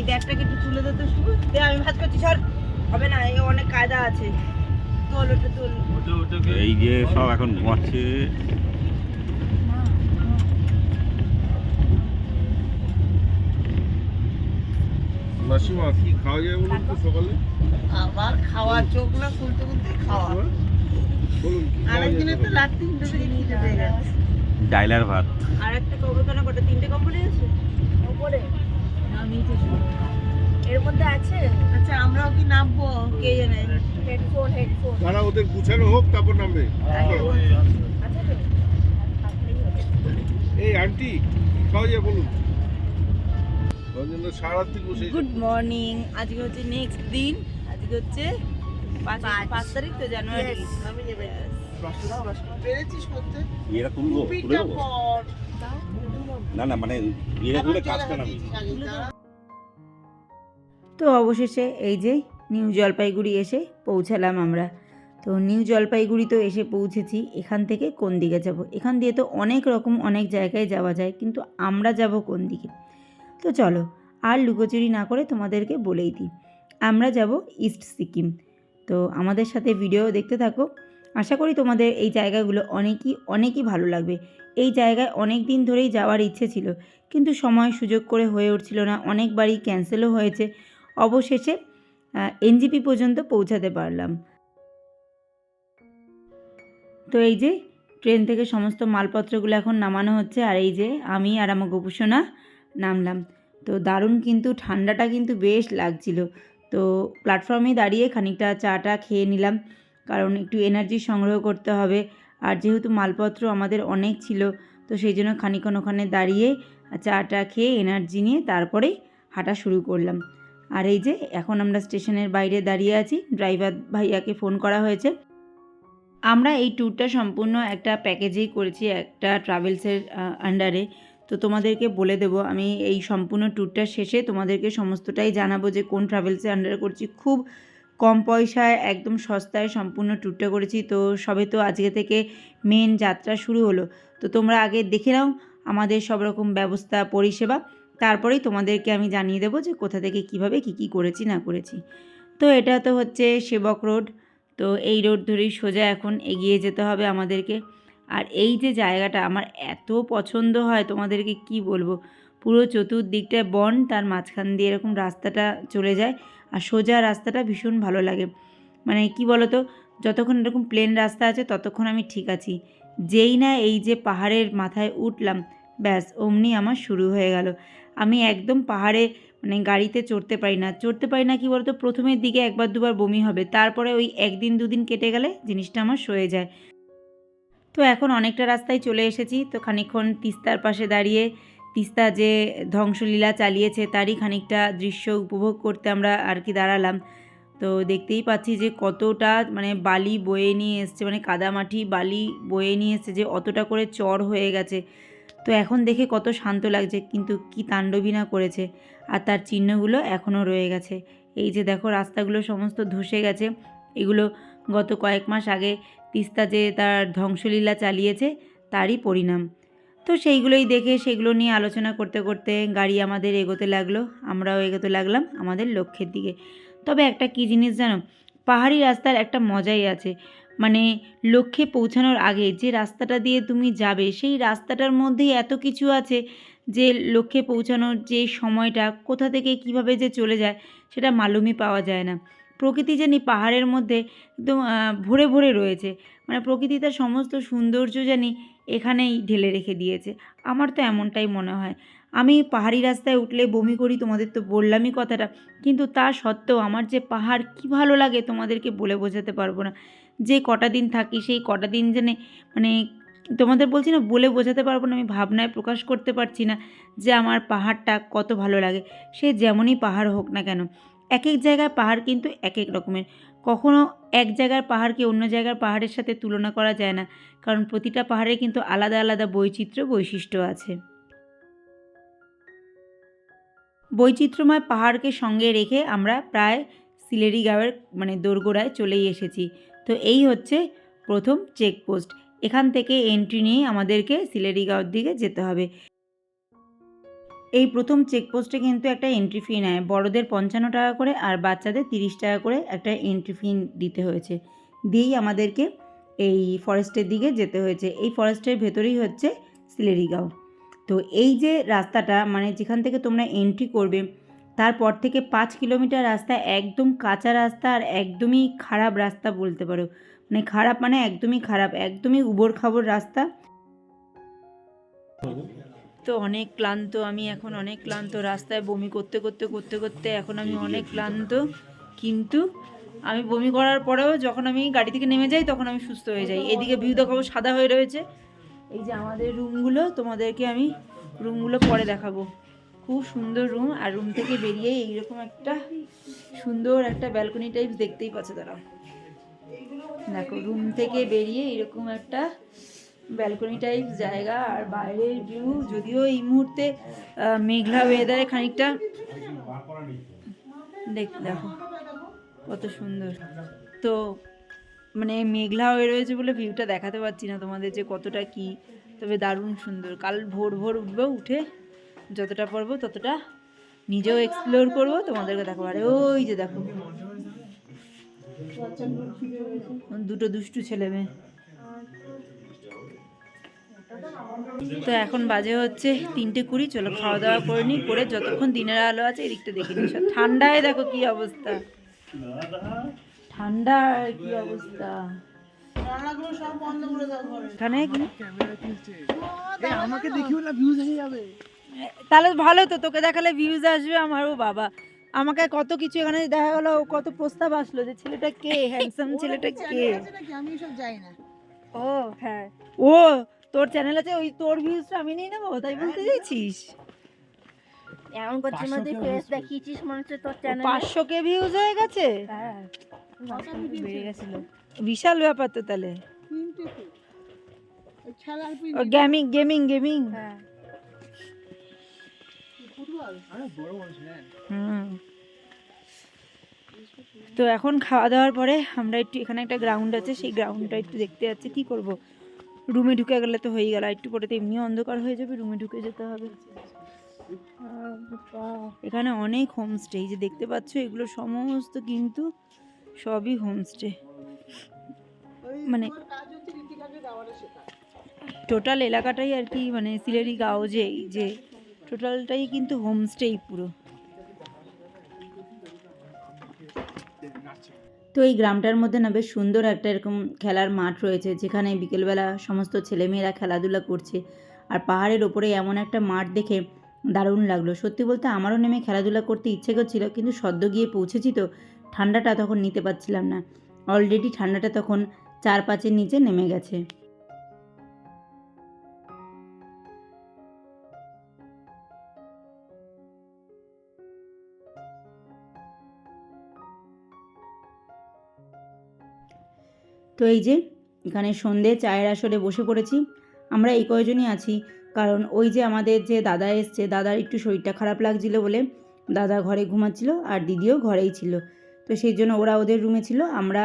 ব্যাগটাকে একটু তুলে দে তো শুভ, দে আমি ভাত করছি, সর হবে না, এই অনেক কায়দা আছে, তোল ওটা তোল। এই যে সব এখন ঘুমাচ্ছে। মাসিমা কি খাওয়া যায় বলুন তো সকালে? আবার খাওয়া, চোখ না খুলতে খুলতে খাওয়া। বলুন কি খাওয়া আরেকদিনে যায় তো রাত 3টে থেকে খিদে পেয়ে গেছে। ডাইলার ভাত। আর একটা কম্বল কেন, কটা 3টে কম্বলই আছে ওপরে, আমি তো এর মধ্যে আছে। আচ্ছা আমরাও কি নামবো কে জানে। হেডফোন তারা ওদের গুছানো হোক তারপর নামবে। আচ্ছা তো এই আন্টি কি খাওয়া যায় বলুন? রঞ্জনা সারাদিন বসে গুড মর্নিং। আজকে হচ্ছে নেক্সট দিন, আজকে হচ্ছে 5 তারিখ তো জানুয়ারি। পেরেছিস করতে এরা তুলবো, তুলে দেবো? না না, মানে এরা তুলে কাজটা নামি। তো অবশেষে এই যে নিউ জলপাইগুড়ি এসে পৌঁছালাম আমরা। তো নিউ জলপাইগুড়ি তো এসে পৌঁছেছি। এখান থেকে কোন দিকে যাব? এখান দিয়ে তো অনেক জায়গায় যাওয়া যায়, কিন্তু আমরা যাব কোন দিকে? তো চলো আর লুকোচুরি না করে তোমাদেরকে বলেই দিই, আমরা যাব ইস্ট সিকিম। তো আমাদের সাথে ভিডিও দেখতে থাকো। আশা করি তোমাদের এই জায়গাগুলো অনেকই ভালো লাগবে। এই জায়গায় অনেক দিন ধরেই যাওয়ার ইচ্ছে ছিল, কিন্তু সময় সুযোগ করে হয়ে উঠছিল না, অনেকবারই ক্যান্সেলও হয়েছে। অবশেষে এনজিপি পর্যন্ত পৌঁছাতে পারলাম। তো এই যে ট্রেন থেকে সমস্ত মালপত্রগুলো এখন নামানো হচ্ছে, আর এই যে আমি আর আমার গোপুসোনা নামলাম। তো দারুণ, কিন্তু ঠান্ডাটা কিন্তু বেশ লাগছিল। তো প্ল্যাটফর্মে দাঁড়িয়ে খানিকটা চাটা খেয়ে নিলাম, কারণ একটু এনার্জি সংগ্রহ করতে হবে। আর যেহেতু মালপত্র আমাদের অনেক ছিল, তো সেই জন্য খানিকক্ষণ ওখানে দাঁড়িয়ে চাটা খেয়ে এনার্জি নিয়ে তারপরেই হাঁটা শুরু করলাম। আর এই যে এখন আমরা স্টেশনের বাইরে দাঁড়িয়ে আছি, ড্রাইভার ভাইয়াকে ফোন করা হয়েছে। আমরা এই ট্যুরটা সম্পূর্ণ একটা প্যাকেজেই করেছি, একটা ট্রাভেলসের আন্ডারে। তো তোমাদেরকে বলে দেবো, আমি এই সম্পূর্ণ ট্যুরটার শেষে তোমাদেরকে সমস্তটাই জানাবো যে কোন ট্রাভেলসের আন্ডারে করছি। খুব কম পয়সায় একদম সস্তায় সম্পূর্ণ ট্যুরটা করেছি। তো সবে তো আজকে থেকে মেন যাত্রা শুরু হলো, তো তোমরা আগে দেখে নাও আমাদের সব রকম ব্যবস্থা পরিষেবা, তারপরেই তোমাদেরকে আমি জানিয়ে দেবো যে কোথা থেকে কীভাবে কী করেছি না করেছি। তো এটা তো হচ্ছে সেবক রোড। তো এই রোড ধরেই সোজা এখন এগিয়ে যেতে হবে আমাদেরকে। আর এই যে জায়গাটা আমার এত পছন্দ হয়, তোমাদেরকে কি বলবো। পুরো চতুর্দিকটায় বন, তার মাঝখান দিয়ে এরকম রাস্তাটা চলে যায়, আর সোজা রাস্তাটা ভীষণ ভালো লাগে। মানে কি বলো তো, যতক্ষণ এরকম প্লেন রাস্তা আছে ততক্ষণ আমি ঠিক আছি, যেই না এই যে পাহাড়ের মাথায় উঠলাম, ব্যাস অমনি আমার শুরু হয়ে গেল। আমি একদম পাহাড়ে মানে গাড়িতে চড়তে পারি না কি বলতো, প্রথমের দিকে একবার দুবার বমি হবে, তারপরে ওই 1-2 দিন কেটে গেলে জিনিসটা আমার সয়ে যায়। তো এখন অনেকটা রাস্তায় চলে এসেছি। তো খানিকক্ষণ তিস্তার পাশে দাঁড়িয়ে তিস্তা যে ধ্বংসলীলা চালিয়েছে তারই খানিকটা দৃশ্য উপভোগ করতে আমরা আর কি দাঁড়ালাম। তো দেখতেই পাচ্ছি যে কতটা মানে বালি বয়ে নিয়ে এসছে, মানে কাদামাটি বালি বয়ে নিয়ে এসছে, যে অতটা করে চর হয়ে গেছে। তো এখন দেখে কত শান্ত লাগছে, কিন্তু কি তাণ্ডবী না করেছে, আর তার চিহ্নগুলো এখনও রয়ে গেছে। এই যে দেখো রাস্তাগুলো সমস্ত ধসে গেছে, এগুলো গত কয়েক মাস আগে তিস্তা যে তার ধ্বংসলীলা চালিয়েছে তারই পরিণাম। তো সেইগুলোই দেখে সেগুলো নিয়ে আলোচনা করতে করতে গাড়ি আমাদের এগোতে লাগলো, আমরাও এগোতে লাগলাম আমাদের লক্ষ্যের দিকে। তবে একটা কী জিনিস জানো, পাহাড়ি রাস্তার একটা মজাই আছে। মানে লক্ষ্যে পৌঁছানোর আগে যে রাস্তাটা দিয়ে তুমি যাবে, সেই রাস্তাটার মধ্যেই এত কিছু আছে যে লক্ষ্যে পৌঁছানোর যে সময়টা কোথা থেকে কিভাবে যে চলে যায় সেটা মালুমই পাওয়া যায় না। প্রকৃতি জানি পাহাড়ের মধ্যে একদম ভরে ভরে রয়েছে, মানে প্রকৃতি তার সমস্ত সৌন্দর্য জানি এখানেই ঢেলে রেখে দিয়েছে। আমার তো এমনটাই মনে হয়। আমি পাহাড়ি রাস্তায় উঠলে বমি করি, তোমাদের তো বললামই কথাটা, কিন্তু তা সত্ত্বেও আমার যে পাহাড় কী ভালো লাগে তোমাদেরকে বলে বোঝাতে পারবো না। যে কটা দিন থাকি সেই কটা দিন জেনে মানে তোমাদের বলছি না, বলে বোঝাতে পারবো না, আমি ভাবনায় প্রকাশ করতে পারছি না যে আমার পাহাড়টা কত ভালো লাগে। সে যেমনই পাহাড় হোক না কেন, এক এক জায়গার পাহাড় কিন্তু এক এক রকমের। কখনো এক জায়গার পাহাড়কে অন্য জায়গার পাহাড়ের সাথে তুলনা করা যায় না, কারণ প্রতিটা পাহাড়ে কিন্তু আলাদা আলাদা বৈচিত্র্য আছে। বৈচিত্র্যময় পাহাড়কে সঙ্গে রেখে আমরা প্রায় সিলেরিগাঁওয়ের মানে দোরগোড়ায় চলেই এসেছি। তো এই হচ্ছে প্রথম চেকপোস্ট, এখান থেকে এন্ট্রি নিয়ে আমাদেরকে সিলেরিগাঁওর দিকে যেতে হবে। এই প্রথম চেকপোস্টে কিন্তু একটা এন্ট্রি ফি নেয়, বড়দের 55 টাকা করে আর বাচ্চাদের 30 টাকা করে একটা এন্ট্রি ফি দিতে হয়েছে। দিয়েই আমাদেরকে এই ফরেস্টের দিকে যেতে হয়েছে। এই ফরেস্টের ভেতরেই হচ্ছে সিলেরিগাঁও। তো এই যে রাস্তাটা মানে যেখান থেকে তোমরা এন্ট্রি করবে তারপর থেকে 5 কিলোমিটার রাস্তা একদম কাঁচা রাস্তা আর একদমই খারাপ রাস্তা বলতে পারো, মানে খারাপ মানে একদমই খারাপ, একদমই উবড় খাবড় রাস্তা। তো অনেক ক্লান্ত আমি এখন, অনেক ক্লান্ত, রাস্তায় বমি করতে করতে করতে করতে এখন আমি অনেক ক্লান্ত। কিন্তু আমি বমি করার পরেও যখন আমি গাড়ি থেকে নেমে যাই তখন আমি সুস্থ হয়ে যাই। এদিকে ভিউ দেখাবো, সাদা হয়ে রয়েছে। এই যে আমাদের রুমগুলো, তোমাদেরকে আমি রুমগুলো পরে দেখাবো। খুব সুন্দর রুম, আর রুম থেকে বেরিয়ে এইরকম একটা সুন্দর একটা ব্যালকনি টাইপ দেখতেই পাচ্ছ দাঁড়াও, দেখো রুম থেকে বেরিয়ে এরকম একটা ব্যালকনি টাইপ জায়গা, আর বাইরের ভিউ যদিও এই মুহূর্তে মেঘলা ওয়েদারে খানিকটা দেখো কত সুন্দর। তো মানে মেঘলা হয়ে রয়েছে বলে ভিউটা দেখাতে পারছি না তোমাদের যে কতটা কি, তবে দারুণ সুন্দর। কাল ভোর ভোর উঠবো, উঠে যতটা পারবো ততটা নিজেও এক্সপ্লোর করবো, তোমাদেরকে দেখাবো। আরে ওই যে দেখো দুটো দুষ্টু ছেলে মেয়ে। তো এখন বাজে হচ্ছে 3:20। চলো খাওয়া দাওয়া করে নিই, করে যতক্ষণ দিনের আলো আছে এদিকটা দেখে নিই। ঠান্ডায় দেখো কি অবস্থা, ঠান্ডা কি অবস্থা এখানে। আমাকে দেখিও না, ভিউজ এসে যাবে। তাহলে ভালো তো, তোকে দেখালে ভিউজ আসবে আমার। ও বাবা, আমাকে কত কিছু এখানে দেখা গেলো, কত প্রস্তাব আসলো যে ছেলেটা কে, হ্যান্ডসাম ছেলেটা কে। আমি সব যাই না। ও হ্যাঁ, ও তোর চ্যানেল আছে, ওই তোর ভিউজটা আমি নিয়ে নেবো তাই বলতে চাইছিস? এমন করছিস মধ্যে ফেস দেখিয়েছিস মনে হচ্ছে তোর চ্যানেলে 500k ভিউজ হয়ে গেছে। হ্যাঁ বেড়ে গেছিল, বিশাল ব্যাপার তো তাহলে। খেলার গেমিং গেমিং গেমিং হ্যাঁ তো এখন খাওয়া দাওয়ার পরে আমরা একটু, এখানে একটা গ্রাউন্ড আছে, সেই গ্রাউন্ডটা একটু দেখতে যাচ্ছি। কি করব, রুমে ঢুকে গেলে তো হয়ে গেল, একটু পরে তো এমনি অন্ধকার হয়ে যাবে, রুমে ঢুকে যেতে হবে। এখানে অনেক হোমস্টে, এই যে দেখতে পাচ্ছ এগুলো সমস্ত কিন্তু সবই হোমস্টে। মানে টোটাল এলাকাটাই আর কি, মানে সিলেরিগাঁও যে এই যে টোটালটাই কিন্তু হোমস্টেই পুরো। তো এই গ্রামটার মধ্যে না বেশ সুন্দর একটা এরকম খেলার মাঠ রয়েছে, যেখানে বিকেলবেলা সমস্ত ছেলেমেয়েরা খেলাধুলা করছে। আর পাহাড়ের ওপরে এমন একটা মাঠ দেখে দারুণ লাগলো। সত্যি বলতে আমারও নেমে খেলাধুলা করতে ইচ্ছে করছিল, কিন্তু সদ্য গিয়ে পৌঁছেছি তো ঠান্ডাটা তখন নিতে পারছিলাম না। অলরেডি ঠান্ডাটা তখন 4-5-এর নিচে নেমে গেছে। তো এই যে এখানে সন্ধে চায়ের আসরে বসে পড়েছি। আমরা এই কয়জনই আছি, কারণ ওই যে আমাদের যে দাদা এসছে, দাদার একটু শরীরটা খারাপ লাগছিল বলে দাদা ঘরে ঘুমাচ্ছিল, আর দিদিও ঘরেই ছিল। তো সেই জন্য ওরা ওদের রুমে ছিল, আমরা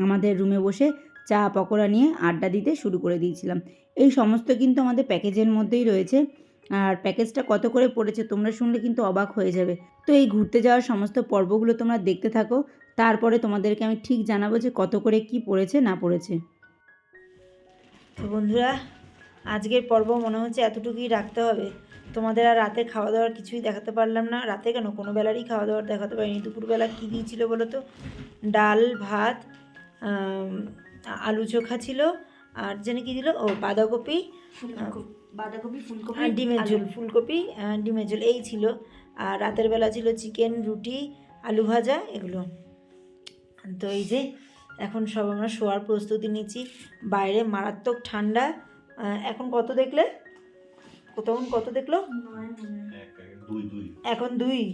আমাদের রুমে বসে চা পকোড়া নিয়ে আড্ডা দিতে শুরু করে দিয়েছিলাম। এই সমস্ত কিন্তু আমাদের প্যাকেজের মধ্যেই রয়েছে, আর প্যাকেজটা কত করে পড়েছে তোমরা শুনলে কিন্তু অবাক হয়ে যাবে। তো এই ঘুরতে যাওয়ার সমস্ত পর্বগুলো তোমরা দেখতে থাকো, তারপরে তোমাদেরকে আমি ঠিক জানাবো যে কত করে কি পড়েছে না পড়েছে। তো বন্ধুরা, আজকের পর্ব মনে হচ্ছে এতটুকুই রাখতে হবে। তোমাদের আর রাতে খাওয়া দাওয়ার কিছুই দেখাতে পারলাম না। রাতে কেন, কোনো বেলারই খাওয়া দাওয়ার দেখাতে পারিনি। দুপুরবেলা কী দিয়েছিল বলো তো? ডাল ভাত, আলু চোখা ছিল, আর যেন কি দিল, ও বাঁধাকপি ফুলকপি ডিমের ঝোল, ফুলকপি ডিমের ঝোল এই ছিল। আর রাতের বেলা ছিল চিকেন, রুটি, আলু ভাজা, এগুলো। তো এই যে এখন সব আমরা শোয়ার প্রস্তুতি নিচ্ছি। বাইরে মারাত্মক ঠান্ডা। এখন কত দেখলে, তখন কত দেখলো? এখন 2,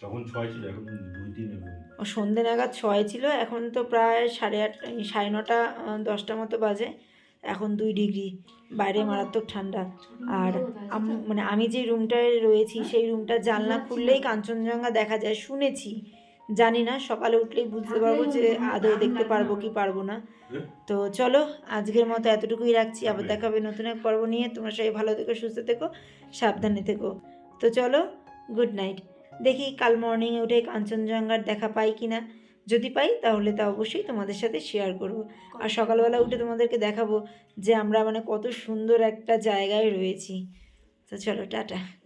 তখন 6 ছিল, এখন 2-3 ও সন্ধ্যে নাগাদ 6 ছিল, এখন তো প্রায় 8:30 9:30 10টা মতো বাজে। এখন 2 ডিগ্রি, বাইরে মারাত্মক ঠান্ডা। আর মানে আমি যে রুমটায় রয়েছি সেই রুমটার জানলা খুললেই কাঞ্চনজঙ্ঘা দেখা যায়, শুনেছি, জানি না, সকালে উঠলেই বুঝতে পারবো যে আদৌ দেখতে পারবো কি পারবো না। তো চলো আজকের মতো এতটুকুই রাখছি, আবার দেখা হবে নতুন এক পর্ব নিয়ে। তোমরা সবাই ভালো থেকো, সুস্থ থেকো, সাবধানে থেকো। তো চলো, গুড নাইট। দেখি কাল মর্নিংয়ে উঠে কাঞ্চনজঙ্ঘার দেখা পাই কি না। যদি পাই তাহলে তা অবশ্যই তোমাদের সাথে শেয়ার করব। আর সকালবেলা উঠে তোমাদেরকে দেখাবো যে আমরা মানে কত সুন্দর একটা জায়গায় রয়েছি। তো চলো, টাটা।